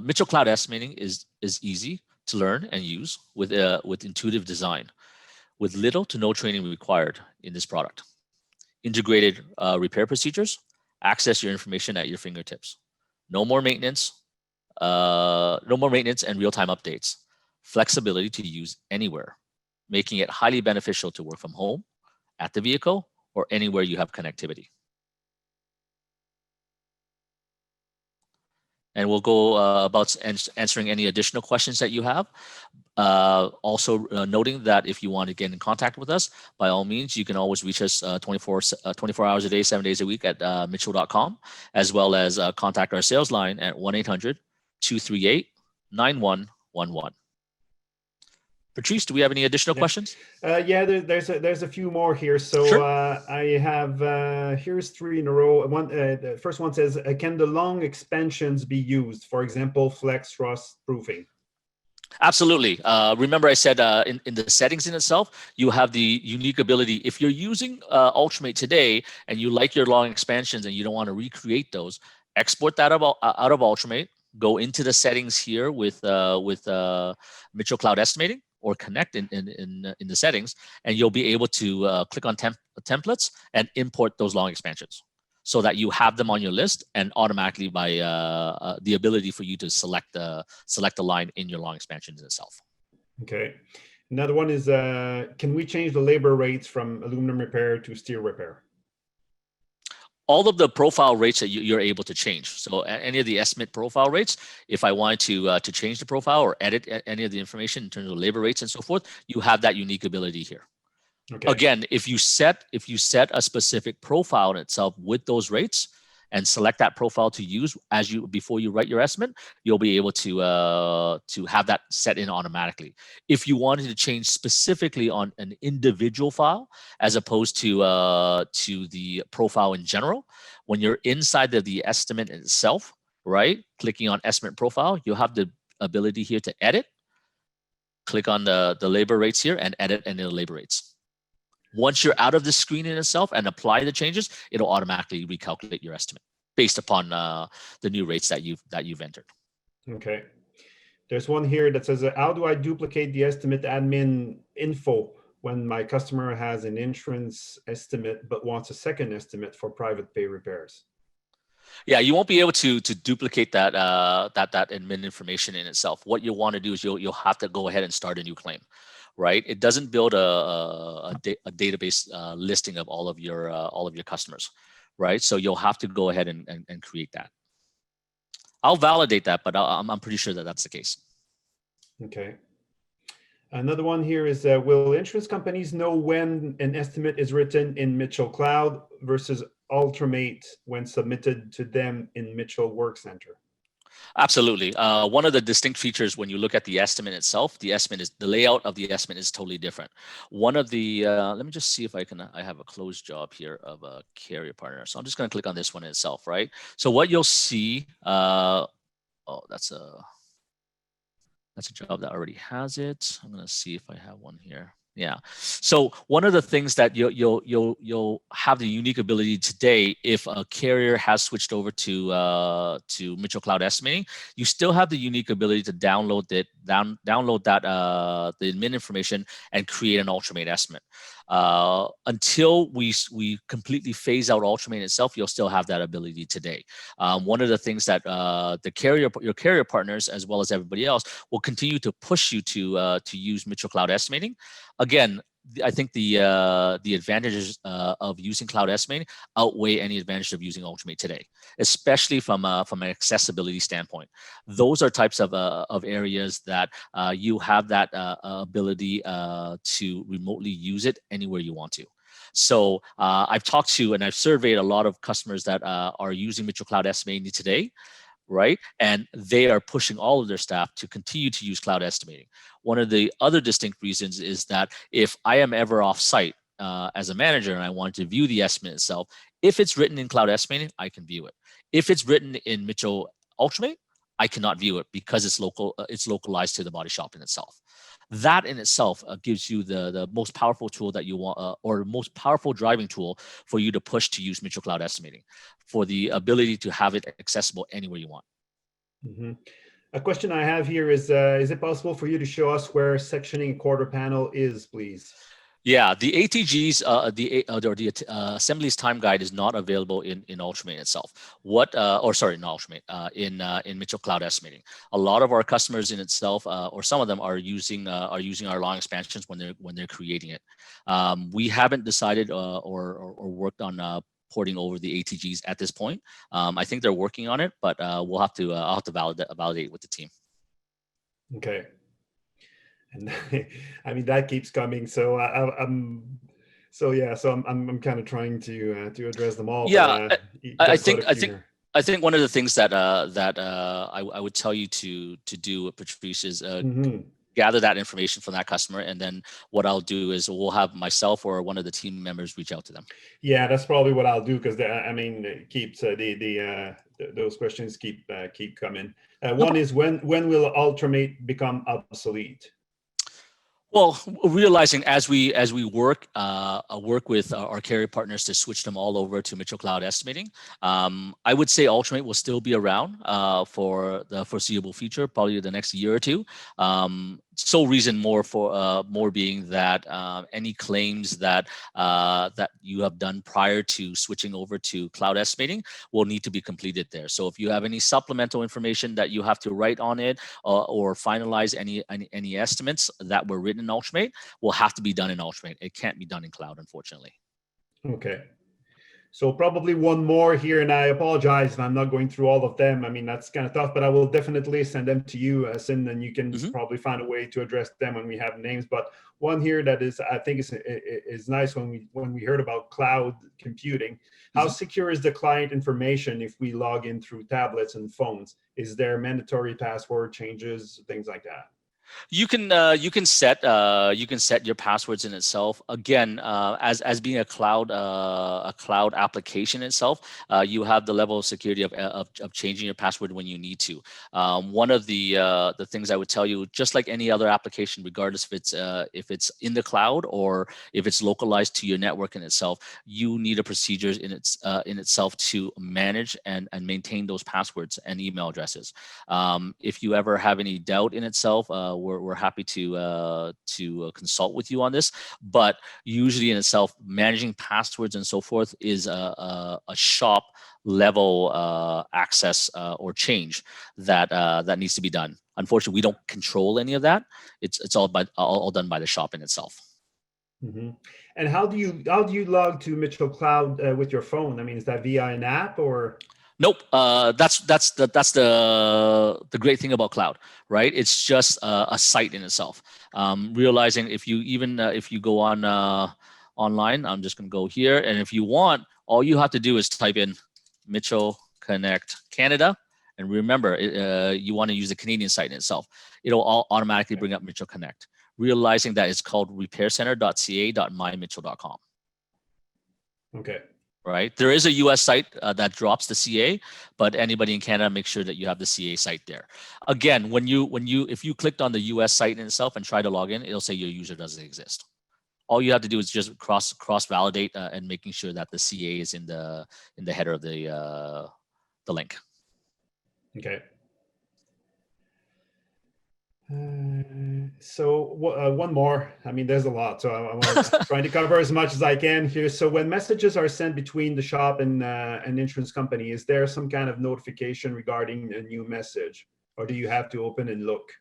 Mitchell Cloud Estimating is easy to learn and use with intuitive design, with little to no training required in this product. Integrated repair procedures, access your information at your fingertips. No more maintenance, and real-time updates. Flexibility to use anywhere, making it highly beneficial to work from home, at the vehicle, or anywhere you have connectivity. And we'll go about answering any additional questions that you have. Also noting that if you want to get in contact with us, by all means, you can always reach us 24 hours a day, 7 days a week at mitchell.com, as well as contact our sales line at 1-800-238-9111. Patrice, do we have any additional questions? Yeah, there's a few more here. So sure. I have here's 3 in a row. The first one says, can the long expansions be used? For example, flex rust proofing. Absolutely. Remember I said in the settings in itself, you have the unique ability. If you're using Ultimate today and you like your long expansions and you don't want to recreate those, export that out of Ultimate, go into the settings here with Mitchell Cloud Estimating, or connect in the settings, and you'll be able to click on templates and import those long expansions so that you have them on your list, and automatically by the ability for you to select the line in your long expansions itself. Okay. Another one is, can we change the labor rates from aluminum repair to steel repair? All of the profile rates that you're able to change. So any of the estimate profile rates, if I wanted to change the profile or edit any of the information in terms of labor rates and so forth, you have that unique ability here. Okay. Again, if you set a specific profile in itself with those rates and select that profile to use before you write your estimate, you'll be able to have that set in automatically. If you wanted to change specifically on an individual file as opposed to the profile in general, when you're inside of the estimate itself, right, clicking on estimate profile, you'll have the ability here to edit. Click on the labor rates here and edit any of the labor rates. Once you're out of the screen in itself and apply the changes, it'll automatically recalculate your estimate based upon the new rates that you've entered. Okay. There's one here that says, how do I duplicate the estimate admin info when my customer has an insurance estimate but wants a second estimate for private pay repairs? Yeah, you won't be able to duplicate that admin information in itself. What you'll want to do is you'll have to go ahead and start a new claim. Right, it doesn't build a database listing of all of your customers, right? So you'll have to go ahead and create that. I'll validate that, but I'm pretty sure that that's the case. Okay. Another one here is, will insurance companies know when an estimate is written in Mitchell Cloud versus Ultimate when submitted to them in Mitchell Workcenter? Absolutely. One of the distinct features when you look at the estimate itself, the layout of the estimate is totally different. One of the, let me just see if I have a closed job here of a carrier partner. So I'm just going to click on this one itself, right? So what you'll see, that's a job that already has it. I'm going to see if I have one here. Yeah. So one of the things that you'll have the unique ability today, if a carrier has switched over to Mitchell Cloud Estimating, you still have the unique ability to download download that the admin information and create an Ultimate estimate. Until we completely phase out Ultimate itself, you'll still have that ability today. One of the things that your carrier partners, as well as everybody else, will continue to push you to use Mitchell Cloud Estimating. Again, I think the advantages of using cloud estimating outweigh any advantage of using Ultimate today, especially from an accessibility standpoint. Those are types of areas that you have that ability to remotely use it anywhere you want to. So I've talked to and I've surveyed a lot of customers that are using Mitchell Cloud Estimating today, right? And they are pushing all of their staff to continue to use cloud estimating. One of the other distinct reasons is that if I am ever off site as a manager and I want to view the estimate itself, if it's written in cloud estimating, I can view it. If it's written in Mitchell Ultimate, I cannot view it because it's localized to the body shop in itself. That in itself gives you the most powerful tool that you want, or most powerful driving tool for you to push to use Mitchell Cloud Estimating, for the ability to have it accessible anywhere you want. Mm-hmm. A question I have here is it possible for you to show us where sectioning quarter panel is, please? Yeah, the ATGs, the Assembly's time guide is not available in Ultimate itself. Not Ultimate, in Mitchell Cloud Estimating. A lot of our customers in itself, or some of them, are using our long expansions when they're creating it. We haven't decided or worked on porting over the ATGs at this point. I think they're working on it, but I'll have to validate with the team. Okay. And I mean, that keeps coming. So I'm kind of trying to address them all. Yeah, but, I think one of the things that I would tell you to do, Patrice, is gather that information from that customer, and then what I'll do is we'll have myself or one of the team members reach out to them. Yeah, that's probably what I'll do, because it keeps those questions keep coming. One is when will Ultimate become obsolete? Well, realizing as we work with our carrier partners to switch them all over to Mitchell Cloud Estimating, I would say Ultimate will still be around for the foreseeable future, probably the next year or two. Sole reason more being that any claims that you have done prior to switching over to cloud estimating will need to be completed there. So if you have any supplemental information that you have to write on it or finalize any estimates that were written in Ultimate, will have to be done in Ultimate. It can't be done in cloud, unfortunately. Okay. So probably one more here, and I apologize if I'm not going through all of them. I mean, that's kind of tough, but I will definitely send them to you, Sin, and you can probably find a way to address them when we have names. But one here that I think is nice when we heard about cloud computing. How secure is the client information if we log in through tablets and phones? Is there mandatory password changes, things like that? You can set your passwords in itself. Again, as being a cloud application itself, you have the level of security of changing your password when you need to. One of the things I would tell you, just like any other application, regardless if it's in the cloud or if it's localized to your network in itself, you need a procedures in itself to manage and maintain those passwords and email addresses. If you ever have any doubt in itself, we're happy to consult with you on this. But usually in itself, managing passwords and so forth is a shop level access or change that needs to be done. Unfortunately, we don't control any of that. It's all done by the shop in itself. Mm-hmm. And how do you log to Mitchell Cloud with your phone? I mean, is that via an app or? Nope. That's the great thing about cloud, right? It's just a site in itself. Realizing if you go on online, I'm just gonna go here, and if you want, all you have to do is type in Mitchell Connect Canada, and remember, you want to use the Canadian site in itself. It'll all automatically bring up Mitchell Connect. Realizing that it's called repaircenter.ca.mymitchell.com. Okay. Right. There is a US site that drops the CA, but anybody in Canada, make sure that you have the CA site there. Again, if you clicked on the US site in itself and try to log in, it'll say your user doesn't exist. All you have to do is just cross validate and making sure that the CA is in the header of the link. Okay. One more. I mean, there's a lot, so I'm trying to cover as much as I can here. So when messages are sent between the shop and an insurance company, is there some kind of notification regarding a new message, or do you have to open and look?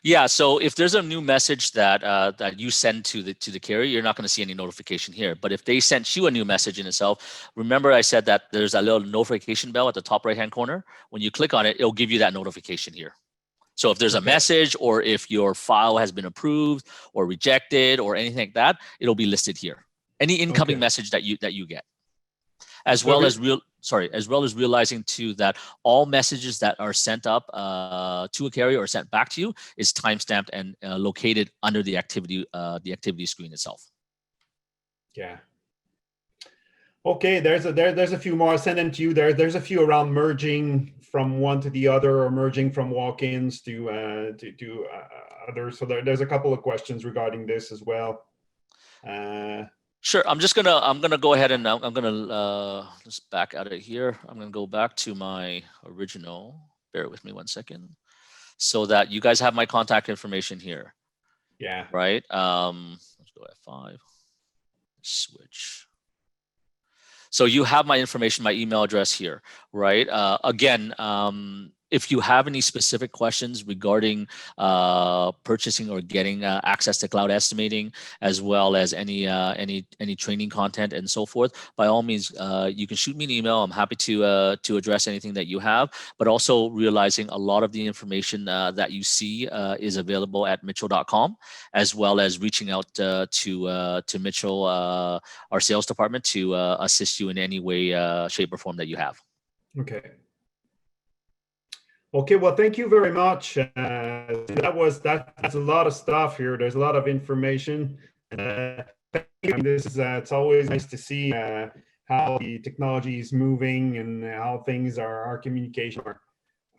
Yeah, so if there's a new message that that you send to the carrier, you're not going to see any notification here. But if they sent you a new message in itself, remember I said that there's a little notification bell at the top right-hand corner. When you click on it, it'll give you that notification here. So if there's a message, or if your file has been approved or rejected or anything like that, it'll be listed here. Any incoming message that you get, as well as realizing too that all messages that are sent up to a carrier or sent back to you is timestamped and located under the activity screen itself. Yeah. Okay, there's a few more. I'll send them to you. There's a few around merging from one to the other, or merging from walk-ins to others. So there's a couple of questions regarding this as well. Sure. I'm gonna go ahead and I'm gonna just back out of here. I'm gonna go back to my original. Bear with me one second, so that you guys have my contact information here. Yeah. Right. Let's go F5. Switch. So you have my information, my email address here, right? Again, if you have any specific questions regarding purchasing or getting access to cloud estimating, as well as any training content and so forth, by all means, you can shoot me an email. I'm happy to address anything that you have. But also realizing a lot of the information that you see is available at Mitchell.com, as well as reaching out to Mitchell, our sales department, to assist you in any way, shape, or form that you have. Okay. Okay, well, thank you very much. That's a lot of stuff here. There's a lot of information. It's always nice to see how the technology is moving and how things our communication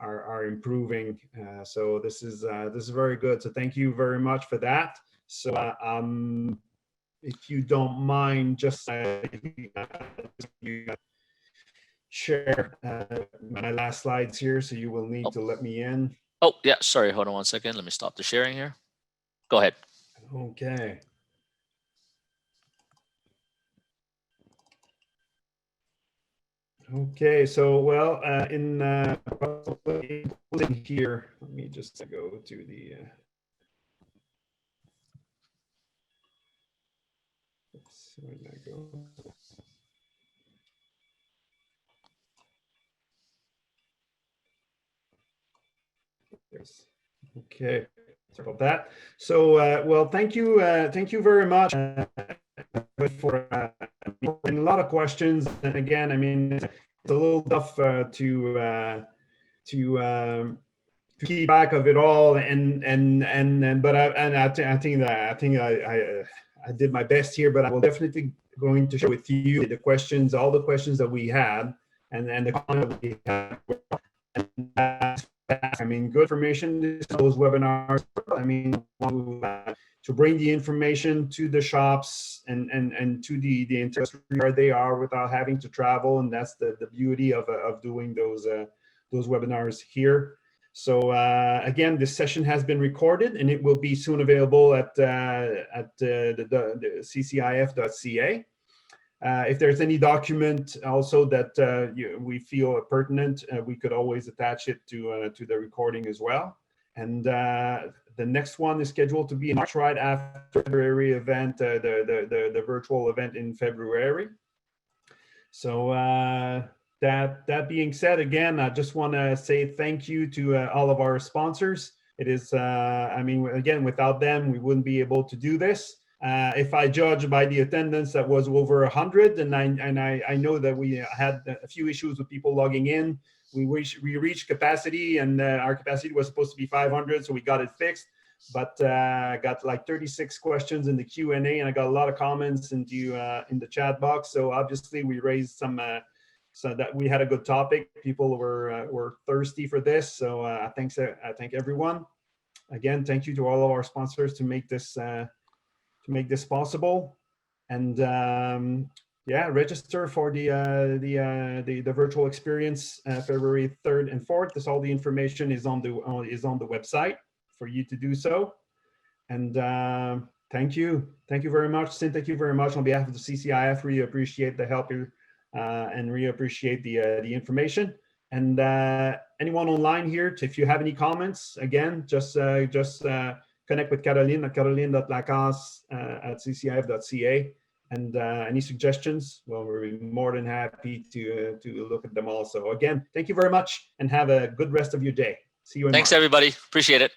are improving. So this is very good. So thank you very much for that. So if you don't mind, just share my last slides here, so you will need to let me in. Oh, yeah, sorry, hold on one second. Let me stop the sharing here. Go ahead. Okay. Okay, so well, in here, let me just go to the where did I go? There's, okay, sorry about that. So, well, thank you very much for and a lot of questions. And again, I mean, it's a little tough to keep track of it all. But I think I did my best here. But I will definitely going to share with you the questions, all the questions that we had, and the content that we had. And, I mean, good information. Those webinars. I mean, to bring the information to the shops and to the industry where they are without having to travel, and that's the beauty of doing those webinars here. So again, this session has been recorded, and it will be soon available at the ccif.ca. If there's any document also that we feel pertinent, we could always attach it to the recording as well. And the next one is scheduled to be in March, right after the February event, the virtual event in February. So that being said, again, I just want to say thank you to all of our sponsors. It is, I mean, again, without them, we wouldn't be able to do this. If I judge by the attendance, that was over 100, and I know that we had a few issues with people logging in. We reached capacity, and our capacity was supposed to be 500, so we got it fixed. But got like 36 questions in the Q&A, and I got a lot of comments in the chat box. So obviously, we raised some. So that we had a good topic. People were thirsty for this. So I thank everyone. Again, thank you to all of our sponsors to make this possible. And yeah, register for the virtual experience February 3rd and 4th. All the information is on the website for you to do so. And thank you very much, Sin. Thank you very much on behalf of the CCIF. Really appreciate the help here, and really appreciate the information. And anyone online here, if you have any comments, again, just connect with Caroline at caroline.lacasse@ccif.ca. And any suggestions, well, we're more than happy to look at them also. Again, thank you very much and have a good rest of your day. See you in Thanks, March. everybody. Appreciate it.